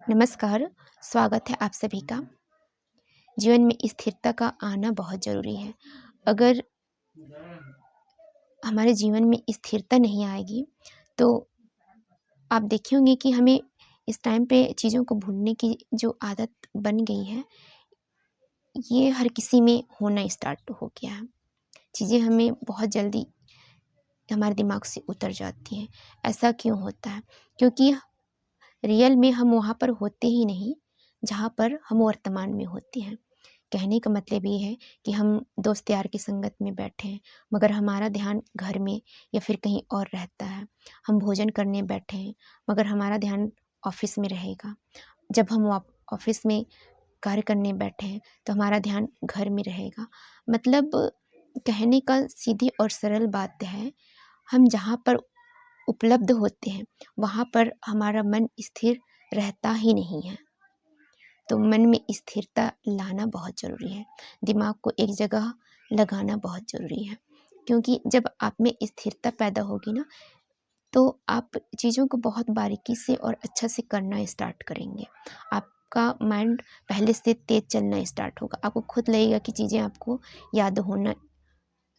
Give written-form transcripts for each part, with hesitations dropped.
नमस्कार, स्वागत है आप सभी का। जीवन में स्थिरता का आना बहुत ज़रूरी है। अगर हमारे जीवन में स्थिरता नहीं आएगी, तो आप देखे होंगे कि हमें इस टाइम पे चीज़ों को भूलने की जो आदत बन गई है, ये हर किसी में होना स्टार्ट हो गया है। चीज़ें हमें बहुत जल्दी हमारे दिमाग से उतर जाती हैं। ऐसा क्यों होता है? क्योंकि रियल में हम वहाँ पर होते ही नहीं, जहाँ पर हम वर्तमान में होते हैं। कहने का मतलब ये है कि हम दोस्त यार की संगत में बैठे हैं, मगर हमारा ध्यान घर में या फिर कहीं और रहता है। हम भोजन करने बैठे हैं, मगर हमारा ध्यान ऑफ़िस में रहेगा। जब हम ऑफ़िस में कार्य करने बैठे हैं, तो हमारा ध्यान घर में रहेगा। मतलब कहने का सीधी और सरल बात है, हम जहाँ पर उपलब्ध होते हैं, वहाँ पर हमारा मन स्थिर रहता ही नहीं है। तो मन में स्थिरता लाना बहुत ज़रूरी है। दिमाग को एक जगह लगाना बहुत ज़रूरी है, क्योंकि जब आप में स्थिरता पैदा होगी ना, तो आप चीज़ों को बहुत बारीकी से और अच्छा से करना स्टार्ट करेंगे। आपका माइंड पहले से तेज़ चलना स्टार्ट होगा। आपको खुद लगेगा कि चीज़ें आपको याद होना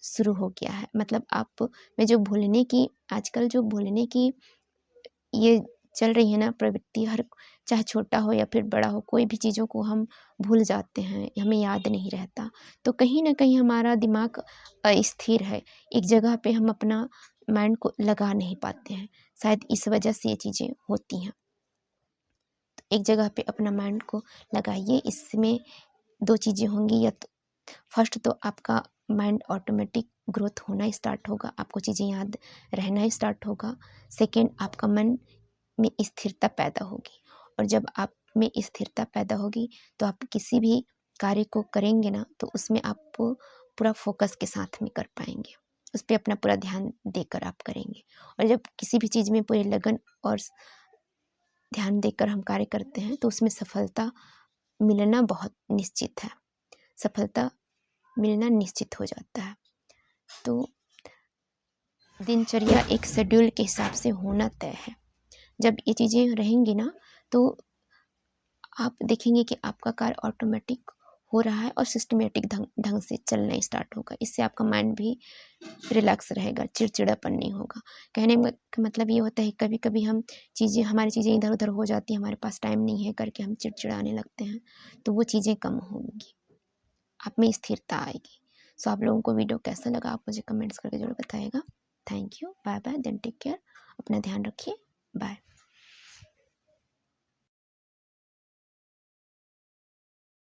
शुरू हो गया है। मतलब आप में जो भूलने की आजकल जो भूलने की ये चल रही है ना प्रवृत्ति, हर चाहे छोटा हो या फिर बड़ा हो, कोई भी चीज़ों को हम भूल जाते हैं, हमें याद नहीं रहता। तो कहीं न कहीं हमारा दिमाग अस्थिर है, एक जगह पे हम अपना माइंड को लगा नहीं पाते हैं। शायद इस वजह से ये चीज़ें होती हैं। तो एक जगह पे अपना माइंड को लगाइए, इसमें 2 चीज़ें होंगी, या तो फर्स्ट तो आपका माइंड ऑटोमेटिक ग्रोथ होना स्टार्ट होगा, आपको चीज़ें याद रहना स्टार्ट होगा। सेकंड, आपका मन में स्थिरता पैदा होगी, और जब आप में स्थिरता पैदा होगी, तो आप किसी भी कार्य को करेंगे ना, तो उसमें आप पूरा फोकस के साथ में कर पाएँगे। उस पे अपना पूरा ध्यान देकर आप करेंगे, और जब किसी भी चीज़ में पूरी लगन और ध्यान देकर हम कार्य करते हैं, तो उसमें सफलता मिलना बहुत निश्चित है। सफलता मिलना निश्चित हो जाता है। तो दिनचर्या एक शेड्यूल के हिसाब से होना तय है। जब ये चीज़ें रहेंगी ना, तो आप देखेंगे कि आपका कार्य ऑटोमेटिक हो रहा है और सिस्टमैटिक ढंग ढंग से चलना स्टार्ट होगा। इससे आपका माइंड भी रिलैक्स रहेगा, चिड़चिड़ापन नहीं होगा। कहने में का मतलब ये होता है, कभी-कभी हमारी चीज़ें इधर-उधर हो जाती हैं, हमारे पास टाइम नहीं है करके हम चिड़चिड़ाने लगते हैं, तो वो चीज़ें कम होंगी, आप में स्थिरता आएगी। सो आप लोगों को वीडियो कैसा लगा, आप मुझे कमेंट्स करके ज़रूर बताइएगा। Thank you, bye bye, then take care, अपना ध्यान रखिए, बाय।